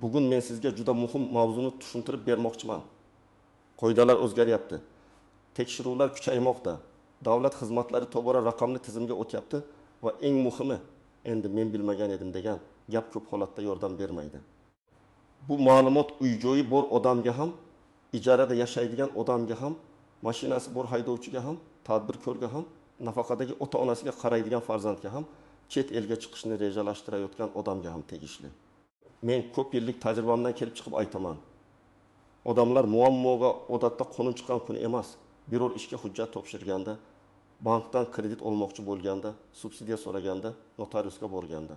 Bugun men sizga juda muhim mavzuni tushuntirib bermoqchiman. Qoidalar o'zgaryapti. Tekshiruvlar kuchaymoqda. Davlat xizmatlari tobora raqamli tizimga o'tyapti va eng muhimi, endi men bilmagan edim degan gap ko'p holatda yordam bermaydi. Bu ma'lumot uy-joyi bor odamga ham, ijarada yashaydigan odamga ham, mashinasi bor haydovchiga ham, tadbirkorga ham, nafaqadagi ota-onasiga qaraydigan farzandga ham, chet elga chiqishni rejalashtirayotgan odamga ham tegishli. Men ko'p yillik tajribamdan kelib chiqib aytaman. Odamlar muammoga odatda qo'nin chiqqan kun emas, biror ishga hujjat topshirganda, bankdan kredit olmoqchi bo'lganda, subsidiya so'raganda, notariusga borganda,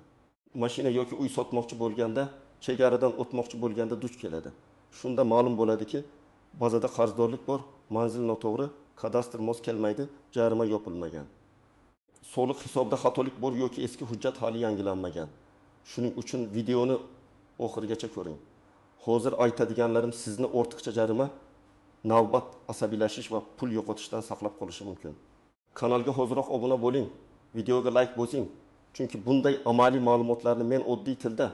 mashina yoki uy sotmoqchi bo'lganda, chegaradan o'tmoqchi bo'lganda duch keladi. Shunda ma'lum bo'ladiki, bazada qarzdorlik bor, manzil noto'g'ri, kadastr mos kelmaydi, jarima yopilmagan. Soliq hisobda xatolik bor yoki eski hujjat hali yangilanmagan. Shuning uchun videoni oxirigacha ko'ring. Hozir aytadiganlarim sizni ortiqcha jarima, navbat asabiylashish va pul yo'qotishdan saqlab qolishi mumkin. Kanalga hoziroq obuna bo'ling, videoga like bosing. Chunki bunday amaliy ma'lumotlarni men oddiy tilda,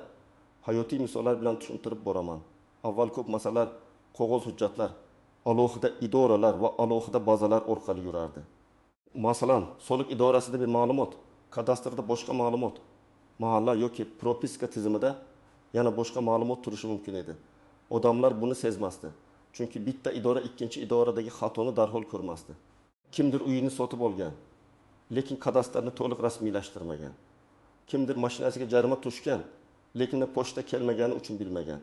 hayotiy misollar bilan tushuntirib boraman. Avval ko'p masalalar, qog'oz hujjatlar, alohida idoralar va alohida bazalar orqali yurardi. Masalan, soliq idorasida bir ma'lumot, kadastrda boshqa ma'lumot, mahalla yoki propiska tizimida yana boshqa ma'lumot turishi mumkin edi. Odamlar buni sezmasdi. Chunki bitta idora ikkinchi idoradagi xatoni darhol ko'rmasdi. Kimdir uyini sotib olgan, lekin kadastrni to'liq rasmiylashtirmagan. Kimdir mashinasiga jarima tushgan, lekin pochta kelmagani uchun bilmagan.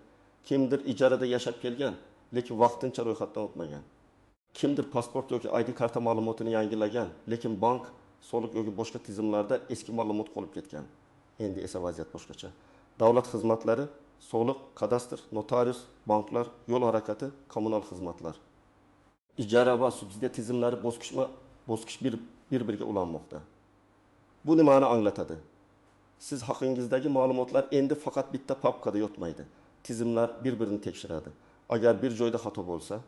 Kimdir ijarada yashab kelgan, lekin vaqtincha ro'yxatdan o'tmagan. Kimdir pasport yoki ID karta ma'lumotini yangilagan, lekin bank, soliq yoki boshqa tizimlarda eski ma'lumot qolib ketgan. Endi esa vaziyat boshqacha. Davlat xizmatlari, soliq, kadastr, notarius, banklar, yo'l harakati, kommunal xizmatlar, ijara va subsidiya tizimlari bosqichma-bosqich bir-biriga ulanmoqda. Bu nimani anglatadi? Siz haqingizdagi ma'lumotlar endi faqat bitta papkada yotmaydi. Tizimlar bir-birini tekshiradi. Agar bir joyda xato bo'lsa,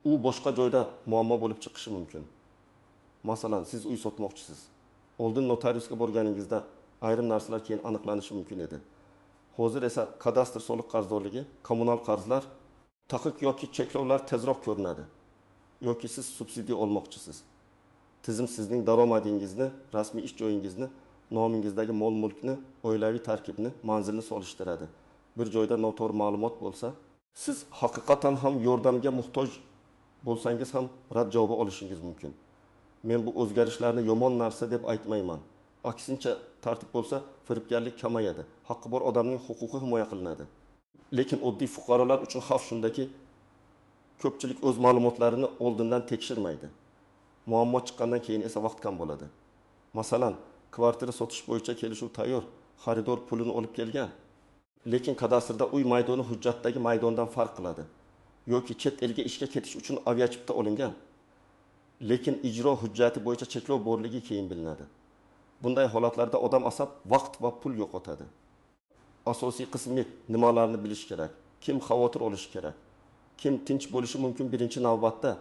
u boshqa joyda muammo bo'lib chiqishi mumkin. Masalan, siz uy sotmoqchisiz. Oldin notariusga borganingizda ayrim narsalar keyin aniqlanishi mumkin edi. Hozir esa kadastr soliq qarzdorligi, kommunal qarzlar, taqiq yoki cheklovlar tezroq ko'rinadi. Yoki siz subsidiya olmoqchisiz. Tizim sizning daromadingizni, rasmiy ish joyingizni, nomingizdagi mol-mulkni, oilaviy tarkibni, manzilni solishtiradi. Bir joyda noto'g'ri ma'lumot bo'lsa, siz haqiqatan ham yordamga muhtoj bo'lsangiz ham rad javobi olishingiz mumkin. Men bu o'zgarishlarni yomon narsa deb aytmayman. Aksincha, tartib bo'lsa, firibgarlik kamayadi. Haqqi bor odamning huquqi himoya qilinadi. Lekin oddiy fuqarolar uchun xavf shundaki, ko'pchilik o'z ma'lumotlarini oldindan tekshirmaydi. Muammo chiqqandan keyin esa vaqt kam bo'ladi. Masalan, kvartira sotish bo'yicha kelishuv tayyor, xaridor pulini olib kelgan. Lekin kadastrda uy maydoni hujjatdagi maydondan farq qiladi. Yoki chet elga ishga ketish uchun aviachipta olingan. Lekin ijro hujjati bo'yicha cheklov borligi keyin bilinadi. Bunday holatlarda odam asab vaqt va pul yo'qotadi. Asosiy qismi nimalarni bilish kerak, kim xavotir olishi kerak, kim tinch bo'lishi mumkin birinchi navbatda.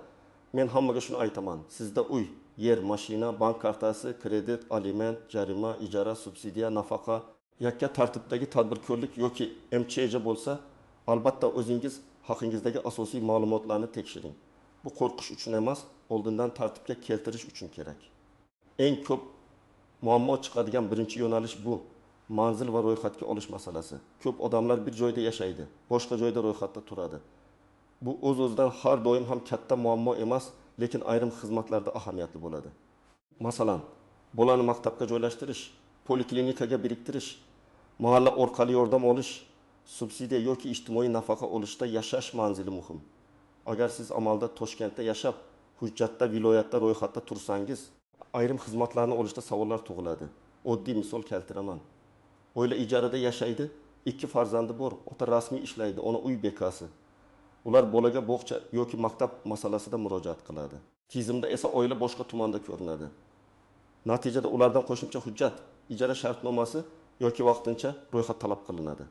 Men hammaga shuni aytaman. Sizda uy, yer, mashina, bank kartasi, kredit, aliment, jarima, ijara, subsidiya, nafaqa, yakka tartibdagi tadbirkorlik yoki MCJ bo'lsa, albatta o'zingiz haqingizdagi asosiy ma'lumotlarni tekshiring. Bu qo'rqish uchun emas, oldindan tartibga keltirish uchun kerak. Eng ko'p muammo chiqadigan birinchi yo'nalish bu. Manzil va ro'yxatga olish masalasi. Ko'p odamlar bir joyda yashaydi, boshqa joyda ro'yxatda turadi. Bu o'z-o'zidan har doim ham katta muammo emas, lekin ayrim xizmatlarda ahamiyatli bo'ladi. Masalan, bolani maktabga joylashtirish, poliklinikaga biriktirish, mahalla orqali yordam olish, subsidiya yoki ijtimoiy nafaqa olishda yashash manzili muhim. Agar siz amalda Toshkentda yashab, hujjatda viloyatda ro'yxatda tursangiz, ayrim xizmatlarni olishda savollar tug'iladi. Oddiy misol keltiraman. Oila ijarada yashaydi, 2 farzandi bor, ota rasmiy ishlaydi, ona uy bekasi. Ular bolaga bog'cha yoki maktab masalasida murojaat qiladi. Tizimda esa oila boshqa tumanda ko'rinadi. Natijada ulardan qo'shimcha hujjat, ijara shartnomasi yoki vaqtincha ro'yxat talab qilinadi.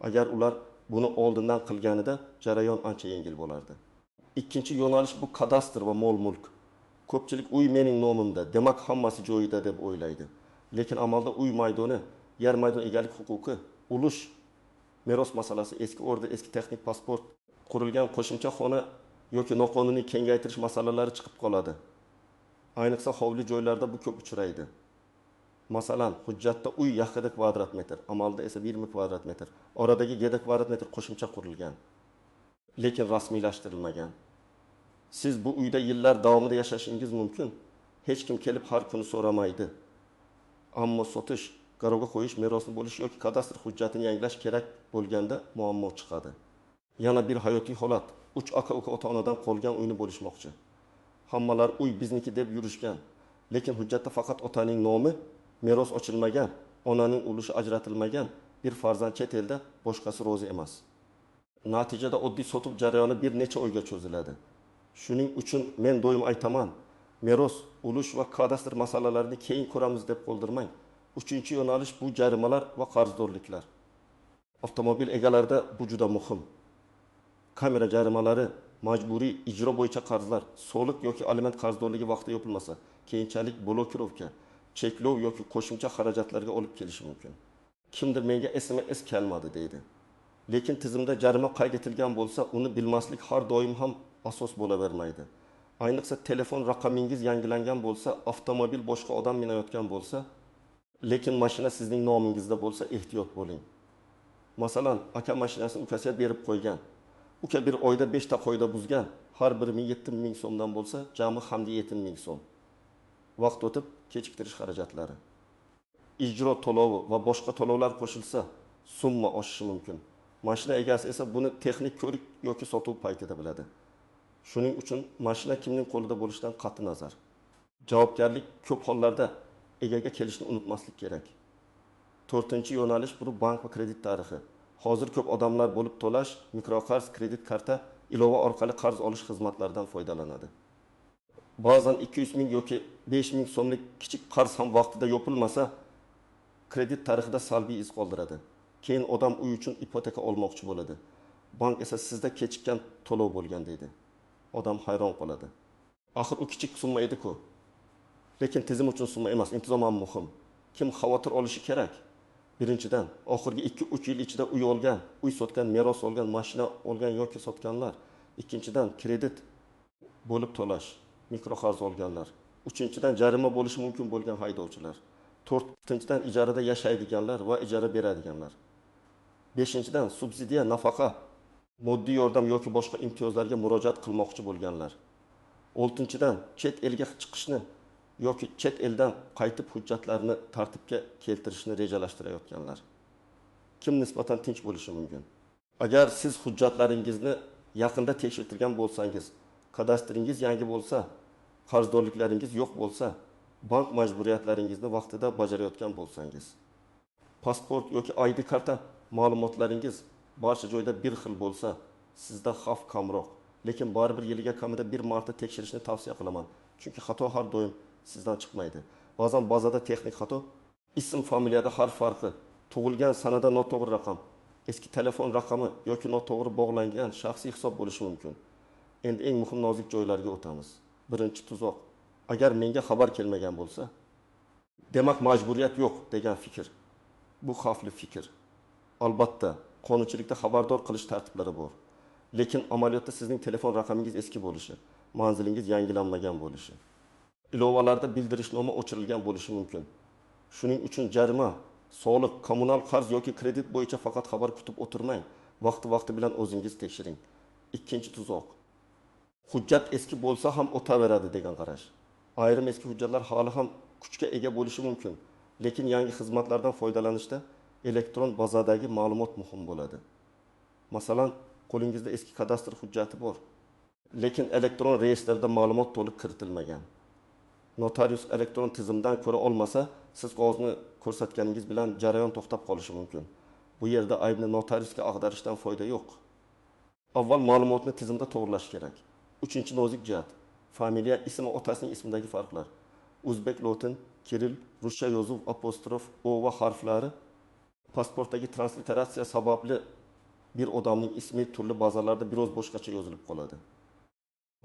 Agar ular buni oldindan qilganida jarayon ancha yengil bo'lardi. Ikkinchi yo'nalish bu kadastr va mol-mulk. Ko'pchilik uy mening nomimda, demak hammasi joyida deb o'ylaydi. Lekin amalda uy maydoni, yer maydon egalik huquqi, ulush, meros masalasi, eski order, eski texnik pasport, qurilgan qo'shimcha xona yoki noqonuniy kengaytirish masalalari chiqib qoladi. Ayniqsa hovli joylarda bu ko'p uchraydi. Masalan, hujjatda uy yaqinda kvadrat metr, amalda esa 20 kvadrat metr. Oradagi 7 kvadrat metr qo'shimcha qurilgan, lekin rasmiylashtirilmagan. Siz bu uyda yillar davomida yashashingiz mumkin. Hech kim kelib har kuni so'ramaydi. Ammo sotish, garovga qo'yish, merosni bo'lish yoki kadastr hujjatini yangilash kerak bo'lganda muammo chiqadi. Yana bir hayotiy holat. 3 aka-uka ota-onadan qolgan uyni bo'lishmoqchi. Hammalar uy bizniki deb yurishgan, lekin hujjatda faqat otaning nomi, meros ochilmagan, onaning ulushi ajratilmagan, bir farzand chet elda, boshqasi rozi emas. Natijada oddiy sotuv jarayoni bir necha oyga cho'ziladi. Shuning uchun men doim aytaman, meros, ulush va kadastr masalalarini keyin ko'ramiz deb qoldirmang. 3-chi yo'nalish bu jarimalar va qarzdorliklar. Avtomobil egalarida bu juda muhim. Kamera jarimalari, majburiy ijro bo'yicha qarzlar, soliq yoki aliment qarzdorligi vaqtida yopilmasa, keyinchalik blokirovka, cheklov yoki qo'shimcha xarajatlarga olib kelishi mumkin. Kimdir menga SMS kelmadi deydi. Lekin tizimda jarima qayd etilgan bo'lsa, uni bilmaslik har doim ham asos bo'lavermaydi. Ayniqsa telefon raqamingiz yangilangan bo'lsa, avtomobil boshqa odam minayotgan bo'lsa, lekin mashina sizning nomingizda bo'lsa, ehtiyot bo'ling. Masalan, aka mashinasini ukasiga berib qo'ygan. Uka bir oyda 5 ta qoida buzgan, har biri 7 ming so'mdan bo'lsa, jami hamda 7 ming so'm. Vaqt o'tib, kechiktirish xarajatlari, ijro to'lovi va boshqa to'lovlar qo'shilsa, summa oshishi mumkin. Mashina egasi esa buni texnik ko'rik yoki sotuv paytida biladi. Shuning uchun mashina kimning qo'lida bo'lishidan qat'iy nazar. Javobgarlik ko'p hollarda egaga kelishni unutmaslik kerak. 4-chi yo'nalish bu bank va kredit tarixi. Hozir ko'p odamlar bo'lib to'lash, mikroqarz, kredit karta, ilova orqali qarz olish xizmatlaridan foydalanadi. Ba'zan 200 ming yoki 5 ming so'mlik kichik qarz ham vaqtida yopilmasa, kredit tarixida salbiy iz qoldiradi. Keyin odam uy uchun ipoteka olmoqchi bo'ladi. Bank esa sizda kechikkan to'lov bo'lgan deydi. Odam hayron qoladi. Axir u kichik summa edi-ku. Lekin tizim uchun summa emas, intizom ham muhim. Kim xavotir olishi kerak? Birinchidan, oxirgi 2-3 yil ichida uy olgan, uy sotgan, meros olgan, mashina olgan yoki sotganlar. Ikkinchidan, kredit bo'lib to'lash, mikroqarz olganlar. Uchinchidan, jarima bo'lishi mumkin bo'lgan haydovchilar. To'rtinchidan, ijarada yashaydiganlar va ijara beradiganlar. Beshinchidan, subsidiya, nafaqa, moddiy yordam yoki boshqa imtiyozlarga murojaat qilmoqchi bo'lganlar. Oltinchidan, chet elga chiqishni yoki chet eldan qaytib hujjatlarni tartibga keltirishni rejalashtirayotganlar. Kim nisbatan tinch bo'lishi mumkin? Agar siz hujjatlaringizni yaqinda tekshirtirgan bo'lsangiz, kadastringiz yangi bo'lsa, qarzdorliklaringiz yo'q bo'lsa, bank majburiyatlaringizni vaqtida bajarayotgan bo'lsangiz, pasport yoki ID karta ma'lumotlaringiz barcha joyda bir xil bo'lsa, sizda xavf kamroq. Lekin baribir yiliga kamida bir marta tekshirishni tavsiya qilaman. Chunki xato har doim sizdan chiqmaydi. Ba'zan bazada texnik xato, ism familiyada harf farqi, tug'ilgan sanada noto'g'ri raqam, eski telefon raqami yoki noto'g'ri bog'langan shaxsiy hisob bo'lishi mumkin. Endi eng muhim nozik joylarga o'tamiz. Birinchi tuzoq. Agar menga xabar kelmagan bo'lsa, demak majburiyat yo'q degan fikr. Bu xavfli fikr. Albatta, qonunchilikda xabardor qilish tartiblari bor. Lekin amaliyotda sizning telefon raqamingiz eski bo'lishi, manzilingiz yangilanmagan bo'lishi, ilovalarda bildirishnoma o'chirilgan bo'lishi mumkin. Shuning uchun jarima, soliq, kommunal qarz yoki kredit bo'yicha faqat xabar kutib o'tirmang. Vaqti bilan o'zingiz tekshiring. Ikkinchi tuzoq. Hujjat eski bo'lsa ham o'taveradi degan qarash. Ayrim eski hujjatlar hali ham kuchga ega bo'lishi mumkin, lekin yangi xizmatlardan foydalanishda elektron bazadagi ma'lumot muhim bo'ladi. Masalan, qo'lingizda eski kadastr hujjati bor, lekin elektron reyestrda ma'lumot to'liq kiritilmagan. Notarius elektron tizimdan ko'ra olmasa, siz qog'ozni ko'rsatganingiz bilan jarayon to'xtab qolishi mumkin. Bu yerda aybni notariusga ag'darishdan foyda yo'q. Avval ma'lumotni tizimda to'g'rilash kerak. Uchinchi nozik jihat. Familiya, ism va otasining ismidagi farqlar. O'zbek lotin, kiril, ruscha yozuv, apostrof, o va harflari pasportdagi transliteratsiya sababli bir odamning ismi turli bazalarda biroz boshqacha yozilib qoladi.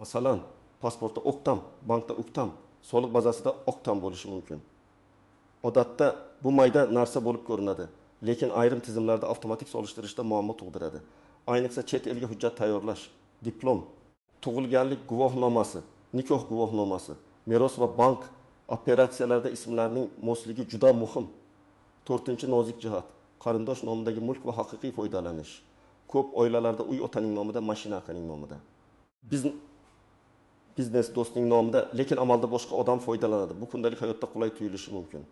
Masalan, pasportda Oktam, bankda Uktam, soliq bazasida Oktam bo'lishi mumkin. Odatda bu mayda narsa bo'lib ko'rinadi, lekin ayrim tizimlarda avtomatik solishtirishda muammo tug'diradi. Ayniqsa chet elga hujjat tayyorlash, diplom, tug'ilganlik guvohnomasi, nikoh guvohnomasi, meros va bank operatsiyalarida ismlarning mosligi juda muhim. 4-nozik jihat, qarindosh nomidagi mulk va haqiqiy foydalanish. Ko'p oilalarda uy otaning nomida, mashina akaning nomida. Biznes do'stning nomida, lekin amalda boshqa odam foydalanadi. Bu kundalik hayotda qulay tuyulishi mumkin.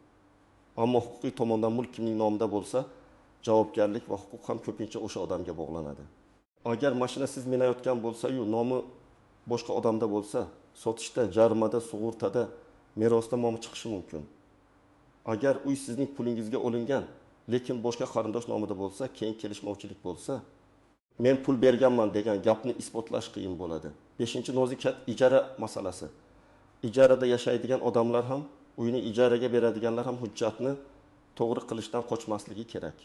Ammo huquqiy tomondan mulk kimning nomida bo'lsa, javobgarlik va huquq ham ko'pincha o'sha odamga bog'lanadi. Agar mashina siz minayotgan bo'lsa-yu, nomi boshqa odamda bo'lsa, sotishda, jarimada, sug'urtada, merosda nomi chiqishi mumkin. Agar uy sizning pulingizga olingan, lekin boshqa qarindosh nomida bo'lsa, keyin kelishmovchilik bo'lsa, men pul berganman degan gapni isbotlash qiyin bo'ladi. 5-nozik ijara masalasi. Ijarada yashaydigan odamlar ham, uyni ijaraga beradiganlar ham hujjatni to'g'ri qilishdan qochmasligi kerak.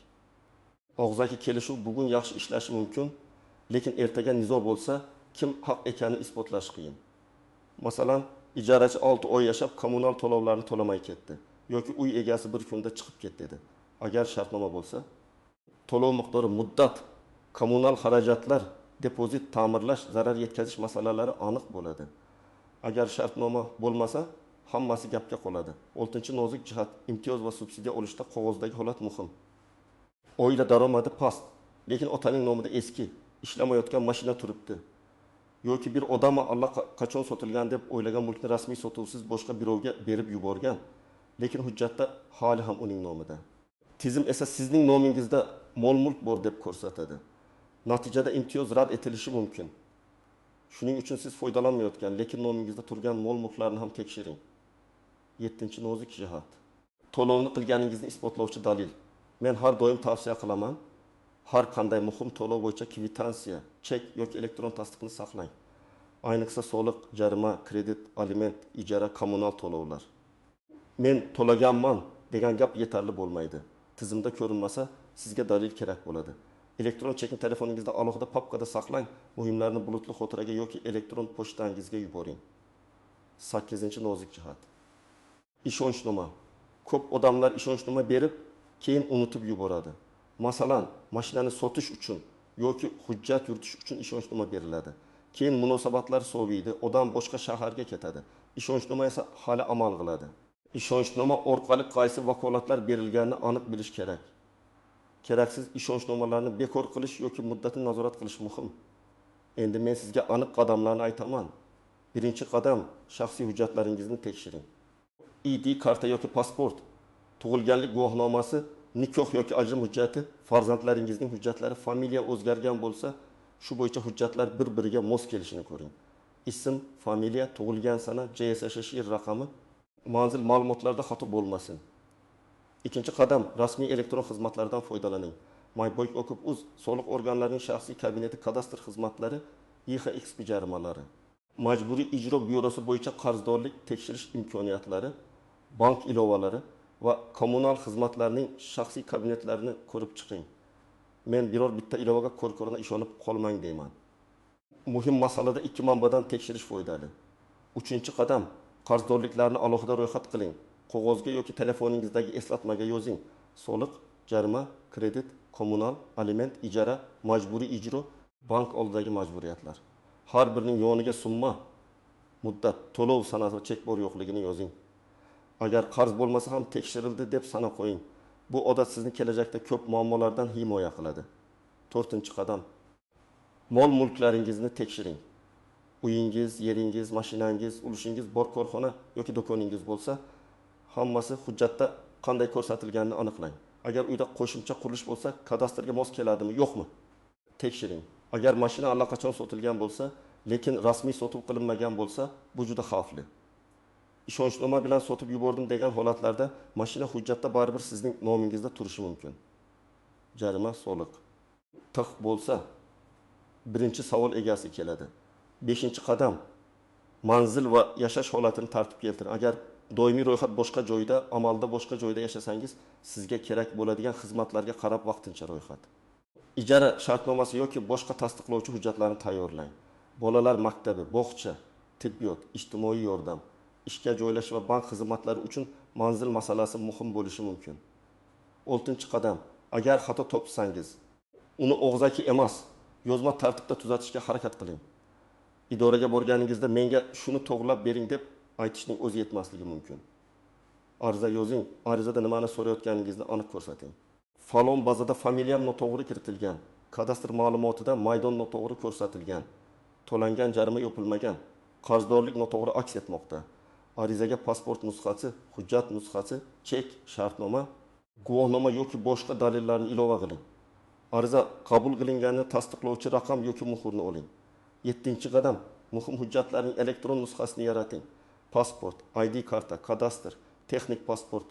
Og'zaki kelishuv bugun yaxshi ishlashi mumkin, lekin ertaga nizo bo'lsa, kim haq ekanini isbotlash qiyin. Masalan, ijarachi 6 oy yashab kommunal to'lovlarni to'lamay ketdi yoki uy egasi bir kunda chiqib ketdi dedi. Agar shartnoma bo'lsa, to'lov miqdori, muddat, kommunal xarajatlar, depozit, ta'mirlash, zarar yetkazish masalalari aniq bo'ladi. Agar shartnoma bo'lmasa, hammasi gapga qoladi. 6-nozik jihat, imtiyoz va subsidiya olishda qog'ozdagi holat muhim. Oila daromadi past, lekin otaning nomida eski, ishlamayotgan mashina turibdi. Yoki bir odam allaqachon sotilgan deb o'ylagan mulkni rasmiy sotuvsiz boshqa birovga berib yuborgan, lekin hujjatda hali ham uning nomida. Tizim esa sizning nomingizda mol-mulk bor deb ko'rsatadi. Natijada imtiyoz rad etilishi mumkin. Shuning uchun siz foydalanmayotgan, lekin nomingizda turgan mol-mulklarni ham tekshiring. 7-nozik jihat. To'lovni qilganingizni isbotlovchi dalil. Men har doim tavsiya qilaman, har qanday muhim to'lov bo'yicha kvitansiya, chek yoki elektron tasdiqni saqlang. Ayniqsa soliq, jarima, kredit, aliment, ijara, kommunal to'lovlar. Men to'laganman degan gap yetarli bo'lmaydi. Tizimda ko'rinmasa, sizga dalil kerak bo'ladi. Elektron chekni telefoningizda alohida papkada saqlang, muhimlarni bulutli xotiraga yoki elektron pochtangizga yuboring. 8-nozik jihat. Ishonchnoma. Ko'p odamlar ishonchnoma berib, keyin unutib yuboradi. Masalan, mashinani sotish uchun yoki hujjat yuritish uchun ishonchnoma beriladi. Keyin munosabatlar soviydi, odam boshqa shaharga ketadi. Ishonchnoma esa hali amal qiladi. Ishonchnoma orqali qaysi vakolatlar berilganini aniq bilish kerak. Keraksiz ishonchnomalarni bekor qilish yoki muddatini nazorat qilish muhim. Endi men sizga aniq qadamlarni aytaman. Birinchi qadam, shaxsiy hujjatlaringizni tekshiring. ID karta yoki pasport, tug'ilganlik guvohnomasi, nikoh yoki ajrim hujjati, farzandlaringizning hujjatlari, familiya o'zgargan bo'lsa, shu bo'yicha hujjatlar bir-biriga mos kelishini ko'ring. Ism, familiya, tug'ilgan sana, JSHSH raqami, manzil ma'lumotlarda xato bo'lmasin. Ikkinchi qadam, rasmiy elektron xizmatlardan foydalaning. MyBoyk.uz, soliq organlarining shaxsiy kabineti, kadastr xizmatlari, YXXP jarimalari, majburiy ijro byurosi bo'yicha qarzdorlik tekshirish imkoniyatlari, bank ilovalari va kommunal xizmatlarning shaxsiy kabinetlarini ko'rib chiqing. Men biror bitta ilovaga ko'r-ko'rona ishonib qolmang deyman. Muhim masalada ikki manbadan tekshirish foydali. 3-qadam, qarzdorliklarni alohida ro'yxat qiling. Qog'ozga yoki telefoningizdagi eslatmaga yozing. Soliq, jarima, kredit, kommunal, aliment, ijara, majburiy ijro, bank oldidagi majburiyatlar. Har birining yoniga summa, muddat, to'lov sanasi va chek bor yo'qligini yozing. Agar qarz bo'lmasa ham tekshirildi deb sana qo'ying. Bu odat sizni kelajakda ko'p muammolardan himoya qiladi. 4-qadam. Mol-mulklaringizni tekshiring. Uyingiz, yeringiz, mashinangiz, ulushingiz bor korxona yoki do'koningiz bo'lsa, hammasi hujjatda qanday ko'rsatilganini aniqlang. Agar uyda qo'shimcha qurilish bo'lsa, kadastrga mos keladimi, yo'qmi? Tekshiring. Agar mashina allaqachon sotilgan bo'lsa, lekin rasmiy sotuv qilinmagan bo'lsa, bu juda xavfli. Ishonchnoma bilan sotib yubordim degan holatlarda mashina hujjatda baribir sizning nomingizda turishi mumkin. Jarima, soliq. Tiq bo'lsa, birinchi savol egasi keladi. 5-qadam, manzil va yashash holatini tartibga keltiring. Agar doimiy ro'yxat boshqa joyda, amalda boshqa joyda yashasangiz, sizga kerak bo'ladigan xizmatlarga qarab vaqtincha ro'yxat. Ijara shartnomasi yoki boshqa tasdiqlovchi hujjatlarni tayyorlang. Bolalar maktabi, bog'cha, tibbiyot, ijtimoiy yordam, ishga joylashish va bank xizmatlari uchun manzil masalasi muhim bo'lishi mumkin. 6-qadam, Agar xato topsangiz, uni og'zaki emas, yozma tartibda tuzatishga harakat qiling. Idoraga borganingizda menga shuni to'g'rilab bering deb aytishning o'zi yetmasligi mumkin. Ariza yozing, arizada nimani so'rayotganingizni aniq ko'rsating. Falon bazada familiyam noto'g'ri kiritilgan, kadastr ma'lumotida maydon noto'g'ri ko'rsatilgan, to'langan jarima yopilmagan, qarzdorlik noto'g'ri aks etmoqda. Arizaga pasport nusxasi, hujjat nusxasi, chek, shartnoma, guvohnoma yoki boshqa dalillarni ilova qiling. Ariza qabul qilinganini tasdiqlovchi raqam yoki muhrni oling. 7-qadam, muhim hujjatlarning elektron nusxasini yarating. Pasport, ID karta, kadastr, texnik pasport,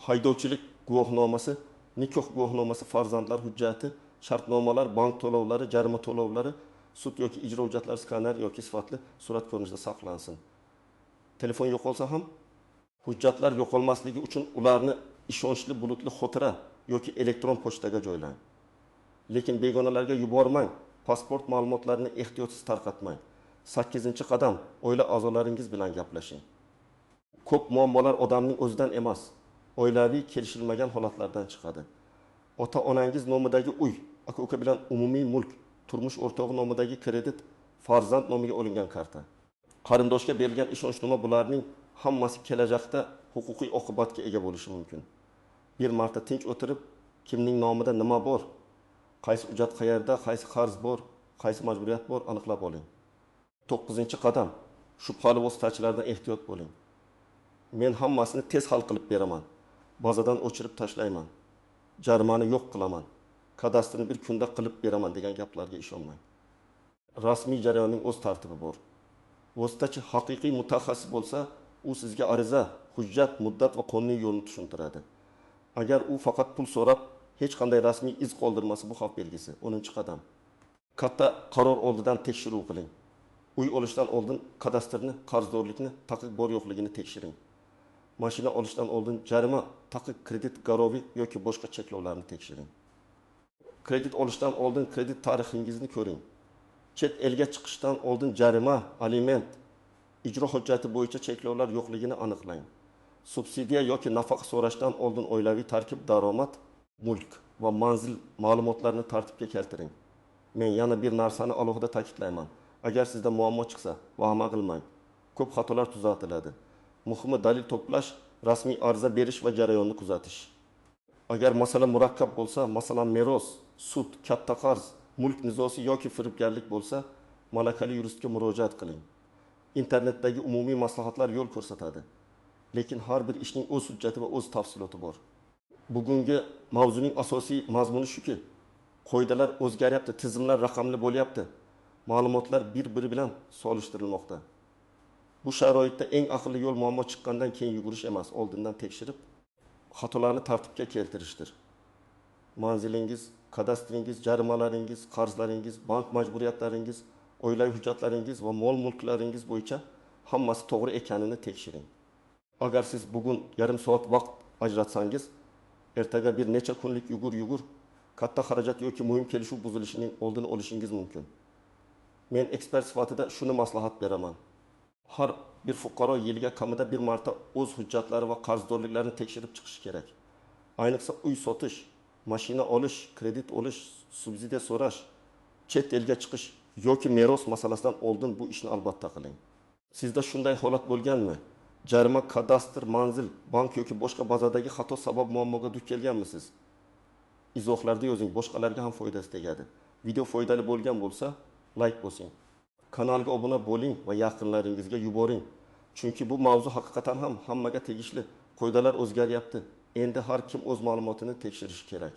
haydovchilik guvohnomasi, nikoh guvohnomasi, farzandlar hujjati, shartnomalar, bank to'lovlari, jarima to'lovlari, sud yoki ijro hujjatlari skaner yoki sifatli surat ko'rinishida saqlansin. Telefon yo'qolsa ham hujjatlar yo'qolmasligi uchun ularni ishonchli bulutli xotira yoki elektron pochtaga joylang. Lekin begonalarga yubormang. Pasport ma'lumotlarini ehtiyotsiz tarqatmang. 8-qadam, oila a'zolaringiz bilan gaplashing. Ko'p muammolar odamning o'zidan emas, oilaviy kelishilmagan holatlardan chiqadi. Ota-onangiz nomidagi uy, aka-uka bilan umumiy mulk, turmush o'rtog'i nomidagi kredit, farzand nomiga olingan karta. Qarindoshga berilgan ishonchnoma, bularning hammasi kelajakda huquqiy oqibatga ega bo'lishi mumkin. Bir marta tinch o'tirib, kimning nomida nima bor, qaysi hujjat qayerda, qaysi qarz bor, qaysi majburiyat bor aniqlab oling. 9-qadam, shubhali vositachilardan ehtiyot bo'ling. Men hammasini tez hal qilib beraman. Bazadan o'chirib tashlayman. Jarimani yo'q qilaman. Kadastrni bir kunda qilib beraman degan gaplarga ishonmang. Rasmiy jarayonning o'z tartibi bor. Vositachi haqiqiy mutaxassis bo'lsa, u sizga ariza, hujjat, muddat va qonuniy yo'lni tushuntiradi. Agar u faqat pul so'rab, hech qanday rasmiy iz qoldirmasa, bu xavf belgisi. 10-qadam. Katta qaror oldidan tekshiruv qiling. Uy olishdan oldin kadastrni, qarzdorlikni, taqiq bor yo'qligini tekshiring. Mashina olishdan oldin jarima, taqiq, kredit garovi yoki boshqa cheklovlarni tekshiring. Kredit olishdan oldin kredit tarixingizni ko'ring. Chet elga chiqishdan oldin jarima, aliment, ijro hujjati bo'yicha cheklovlar yo'qligini aniqlang. Subsidiya yoki nafaqa so'rashdan oldin oilaviy tarkib, daromad, mulk va manzil ma'lumotlarini tartibga keltiring. Men yana bir narsani alohida ta'kidlayman. Agar sizda muammo chiqsa, vahima qilmang. Ko'p xatolar tuzatiladi. Muhimi dalil to'plash, rasmiy ariza berish va jarayonni kuzatish. Agar masala murakkab bo'lsa, masalan meros, sud, katta qarz, mulk nizosi yoki firibgarlik bo'lsa, malakali yuristga murojaat qiling. Internetdagi umumiy maslahatlar yo'l ko'rsatadi. Lekin har bir ishning o'z hujjati va o'z tafsiloti bor. Bugungi mavzuning asosiy mazmuni shuki, qoidalar o'zgaryapti, tizimlar raqamli bo'lyapti. Ma'lumotlar bir-biri bilan solishtirilmoqda. Bu sharoitda eng aqlli yo'l muammo chiqqandan keyin yugurish emas, oldindan tekshirib, xatolarni tartibga keltirishdir. Manzilingiz, kadastringiz, jarimalaringiz, qarzlaringiz, bank majburiyatlaringiz, oilaviy hujjatlaringiz va mol-mulklaringiz bo'yicha hammasi to'g'ri ekanini tekshiring. Agar siz bugun yarim soat vaqt ajratsangiz, ertaga bir necha kunlik yugur, katta xarajat yoki muhim kelishuv buzilishining oldini olishingiz mumkin. Men ekspert sifatida shuni maslahat beraman. Har bir fuqaro yilga kamida bir marta o'z hujjatlari va qarzdorliklarini tekshirib chiqishi kerak. Ayniqsa uy sotish, mashina olish, kredit olish, subsidiya so'rash, chet elga chiqish yoki meros masalasidan oldin bu ishni albatta qiling. Sizda shunday holat bo'lganmi? Jarima, kadastr, manzil, bank yoki boshqa bazadagi xato sabab muammoga duch kelganmisiz? Izohlarda yozing, boshqalarga ham foydasi tegadi. Video foydali bo'lgan bo'lsa, like bosing. Kanalga obuna bo'ling va yaqinlaringizga yuboring. Chunki bu mavzu haqiqatan ham hammaga tegishli. Qoidalar o'zgaryapti. Endi har kim o'z ma'lumotini tekshirishi kerak.